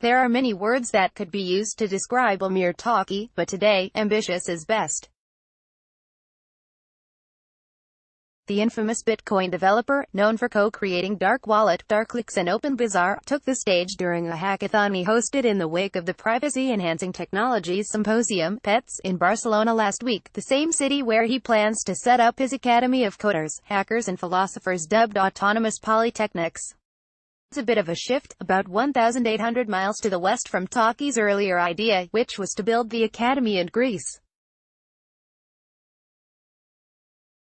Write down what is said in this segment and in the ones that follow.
There are many words that could be used to describe Amir Taaki, but today, ambitious is best. The infamous Bitcoin developer, known for co-creating Dark Wallet, Darklix and OpenBazaar, took the stage during a hackathon he hosted in the wake of the Privacy-Enhancing Technologies Symposium, PETS, in Barcelona last week, the same city where he plans to set up his Academy of Coders, Hackers and Philosophers dubbed Autonomous Polytechnics. It's a bit of a shift, about 1,800 miles to the west from Taaki's earlier idea, which was to build the academy in Greece.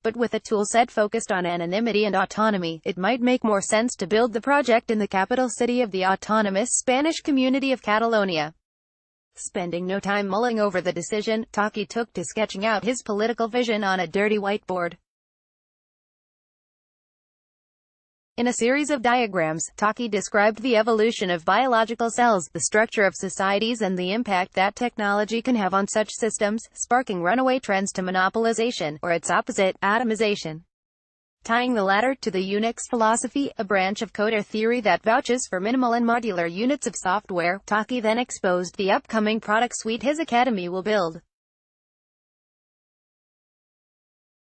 But with a toolset focused on anonymity and autonomy, it might make more sense to build the project in the capital city of the autonomous Spanish community of Catalonia. Spending no time mulling over the decision, Taaki took to sketching out his political vision on a dirty whiteboard. In a series of diagrams, Taaki described the evolution of biological cells, the structure of societies and the impact that technology can have on such systems, sparking runaway trends to monopolization, or its opposite, atomization. Tying the latter to the Unix philosophy, a branch of coder theory that vouches for minimal and modular units of software, Taaki then exposed the upcoming product suite his academy will build.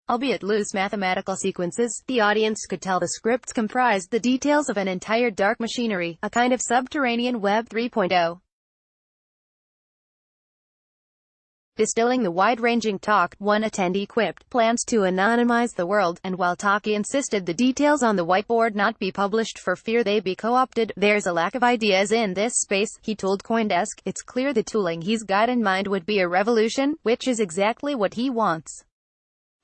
Albeit loose mathematical sequences, the audience could tell the scripts comprised the details of an entire dark machinery, a kind of subterranean Web 3.0. Distilling the wide-ranging talk, one attendee quipped, plans to anonymize the world, and while Taaki insisted the details on the whiteboard not be published for fear they be co-opted, there's a lack of ideas in this space, he told CoinDesk. It's clear the tooling he's got in mind would be a revolution, which is exactly what he wants.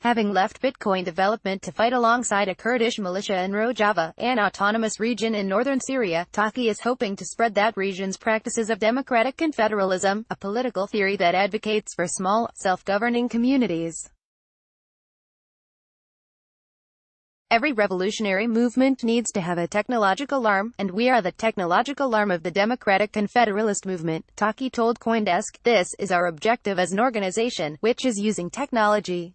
Having left Bitcoin development to fight alongside a Kurdish militia in Rojava, an autonomous region in northern Syria, Taaki is hoping to spread that region's practices of democratic confederalism, a political theory that advocates for small, self-governing communities. Every revolutionary movement needs to have a technological arm, and we are the technological arm of the democratic confederalist movement, Taaki told CoinDesk. This is our objective as an organization, which is using technology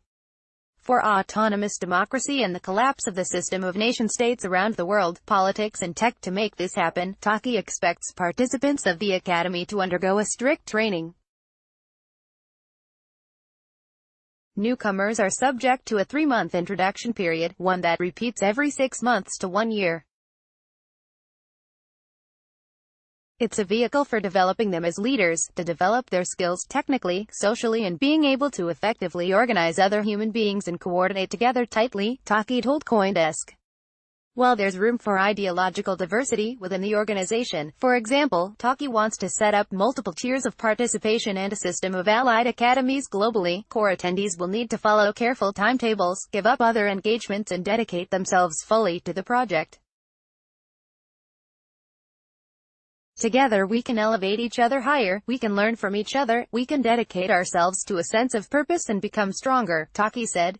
for autonomous democracy and the collapse of the system of nation-states around the world, politics and tech to make this happen. Taaki expects participants of the academy to undergo a strict training. Newcomers are subject to a 3-month introduction period, one that repeats every 6 months to 1 year. It's a vehicle for developing them as leaders, to develop their skills technically, socially and being able to effectively organize other human beings and coordinate together tightly, Taaki told CoinDesk. While there's room for ideological diversity within the organization, for example, Taaki wants to set up multiple tiers of participation and a system of allied academies globally. Core attendees will need to follow careful timetables, give up other engagements and dedicate themselves fully to the project. Together we can elevate each other higher, we can learn from each other, we can dedicate ourselves to a sense of purpose and become stronger, Taaki said.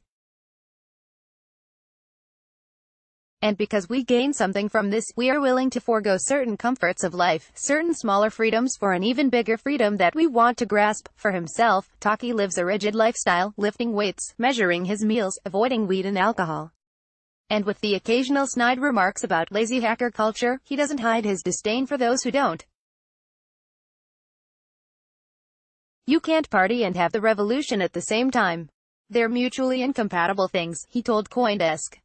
And because we gain something from this, we are willing to forego certain comforts of life, certain smaller freedoms for an even bigger freedom that we want to grasp. For himself, Taaki lives a rigid lifestyle, lifting weights, measuring his meals, avoiding weed and alcohol. And with the occasional snide remarks about lazy hacker culture, he doesn't hide his disdain for those who don't. You can't party and have the revolution at the same time. They're mutually incompatible things, he told CoinDesk.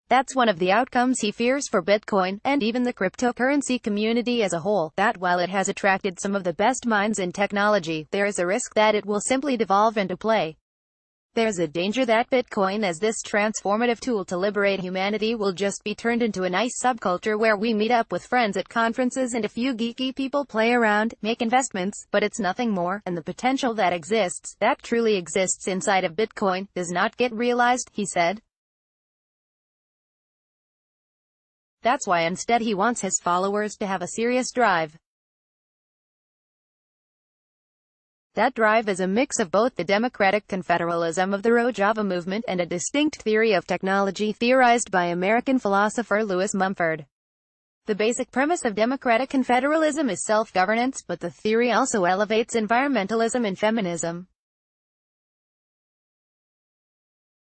That's one of the outcomes he fears for Bitcoin, and even the cryptocurrency community as a whole, that while it has attracted some of the best minds in technology, there is a risk that it will simply devolve into play. There's a danger that Bitcoin as this transformative tool to liberate humanity will just be turned into a nice subculture where we meet up with friends at conferences and a few geeky people play around, make investments, but it's nothing more, and the potential that exists, that truly exists inside of Bitcoin, does not get realized, he said. That's why instead he wants his followers to have a serious drive. That drive is a mix of both the democratic confederalism of the Rojava movement and a distinct theory of technology theorized by American philosopher Lewis Mumford. The basic premise of democratic confederalism is self-governance, but the theory also elevates environmentalism and feminism.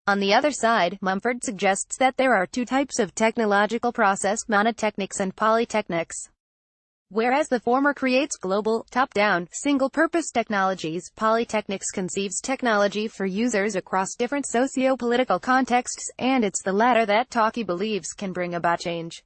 On the other side, Mumford suggests that there are two types of technological process, monotechnics and polytechnics. Whereas the former creates global, top-down, single-purpose technologies, polytechnics conceives technology for users across different socio-political contexts, and it's the latter that Taaki believes can bring about change.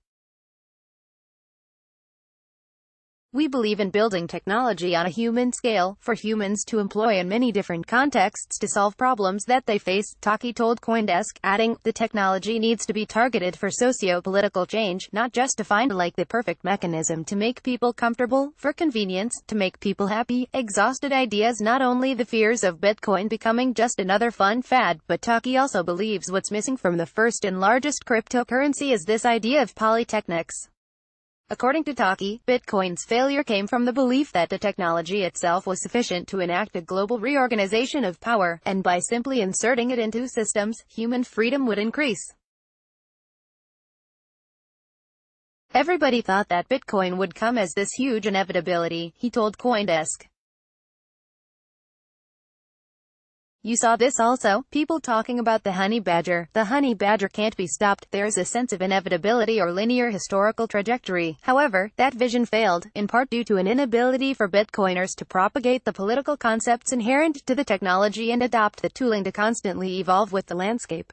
We believe in building technology on a human scale, for humans to employ in many different contexts to solve problems that they face, Taaki told CoinDesk, adding, the technology needs to be targeted for socio-political change, not just to find like the perfect mechanism to make people comfortable, for convenience, to make people happy. Exhausted ideas. Not only the fears of Bitcoin becoming just another fun fad, but Taaki also believes what's missing from the first and largest cryptocurrency is this idea of polytechnics. According to Taaki, Bitcoin's failure came from the belief that the technology itself was sufficient to enact a global reorganization of power, and by simply inserting it into systems, human freedom would increase. Everybody thought that Bitcoin would come as this huge inevitability, he told CoinDesk. You saw this also, people talking about the honey badger. The honey badger can't be stopped. There's a sense of inevitability or linear historical trajectory. However, that vision failed, in part due to an inability for Bitcoiners to propagate the political concepts inherent to the technology and adopt the tooling to constantly evolve with the landscape.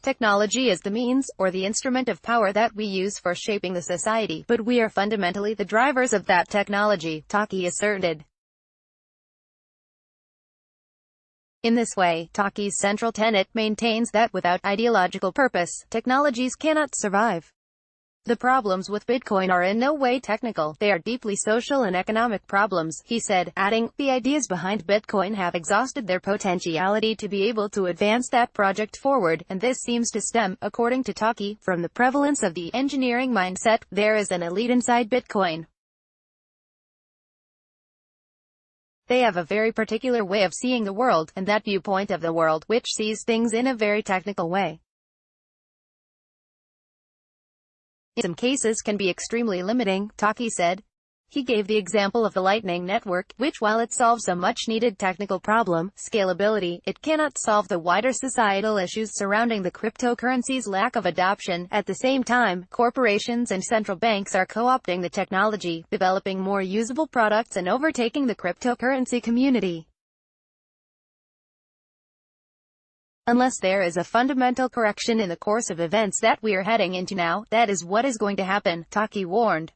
Technology is the means, or the instrument of power that we use for shaping the society, but we are fundamentally the drivers of that technology, Taaki asserted. In this way, Taaki's central tenet maintains that without ideological purpose, technologies cannot survive. The problems with Bitcoin are in no way technical, they are deeply social and economic problems, he said, adding, the ideas behind Bitcoin have exhausted their potentiality to be able to advance that project forward, and this seems to stem, according to Taaki, from the prevalence of the engineering mindset. There is an elite inside Bitcoin. They have a very particular way of seeing the world, and that viewpoint of the world, which sees things in a very technical way, in some cases can be extremely limiting, Taaki said. He gave the example of the Lightning Network, which while it solves a much-needed technical problem, scalability, it cannot solve the wider societal issues surrounding the cryptocurrency's lack of adoption. At the same time, corporations and central banks are co-opting the technology, developing more usable products and overtaking the cryptocurrency community. Unless there is a fundamental correction in the course of events that we are heading into now, that is what is going to happen, Taaki warned.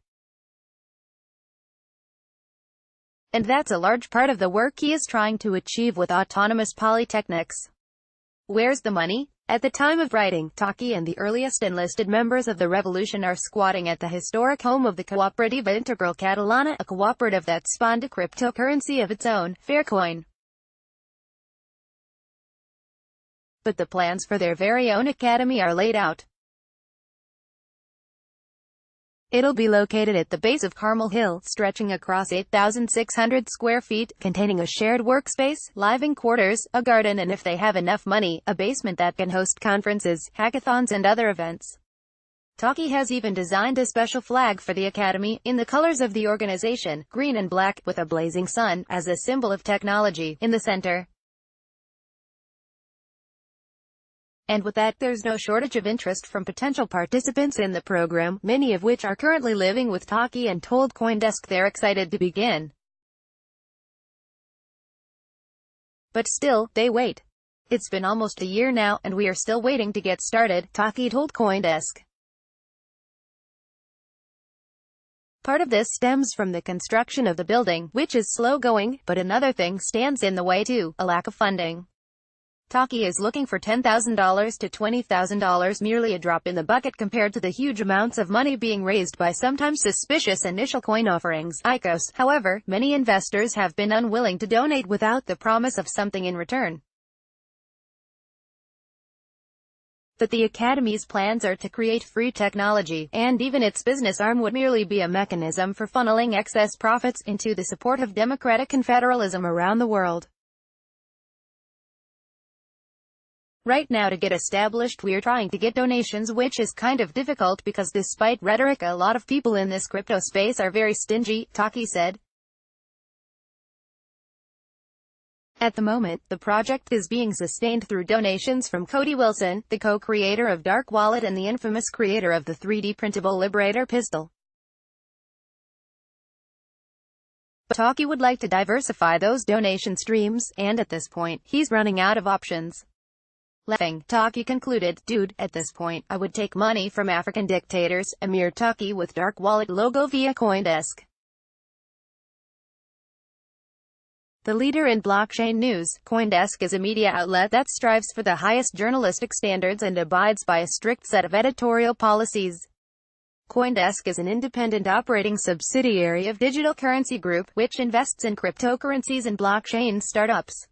And that's a large part of the work he is trying to achieve with autonomous polytechnics. Where's the money? At the time of writing, Taaki and the earliest enlisted members of the revolution are squatting at the historic home of the Cooperativa Integral Catalana, a cooperative that spawned a cryptocurrency of its own, Faircoin. But the plans for their very own academy are laid out. It'll be located at the base of Carmel Hill, stretching across 8,600 square feet, containing a shared workspace, living quarters, a garden and if they have enough money, a basement that can host conferences, hackathons and other events. Taaki has even designed a special flag for the academy, in the colors of the organization, green and black, with a blazing sun, as a symbol of technology, in the center. And with that, there's no shortage of interest from potential participants in the program, many of which are currently living with Taaki and told CoinDesk they're excited to begin. But still, they wait. It's been almost a year now, and we are still waiting to get started, Taaki told CoinDesk. Part of this stems from the construction of the building, which is slow going, but another thing stands in the way too, a lack of funding. Taaki is looking for $10,000 to $20,000, merely a drop in the bucket compared to the huge amounts of money being raised by sometimes suspicious initial coin offerings, ICOs. However, many investors have been unwilling to donate without the promise of something in return. But the Academy's plans are to create free technology, and even its business arm would merely be a mechanism for funneling excess profits into the support of democratic confederalism around the world. Right now to get established we're trying to get donations, which is kind of difficult because despite rhetoric a lot of people in this crypto space are very stingy, Taaki said. At the moment, the project is being sustained through donations from Cody Wilson, the co-creator of Dark Wallet and the infamous creator of the 3D printable Liberator pistol. But Taaki would like to diversify those donation streams, and at this point, he's running out of options. Laughing, Taaki concluded, "Dude, at this point, I would take money from African dictators." Amir Taaki with Dark Wallet logo via CoinDesk. The leader in blockchain news, CoinDesk is a media outlet that strives for the highest journalistic standards and abides by a strict set of editorial policies. CoinDesk is an independent operating subsidiary of Digital Currency Group, which invests in cryptocurrencies and blockchain startups.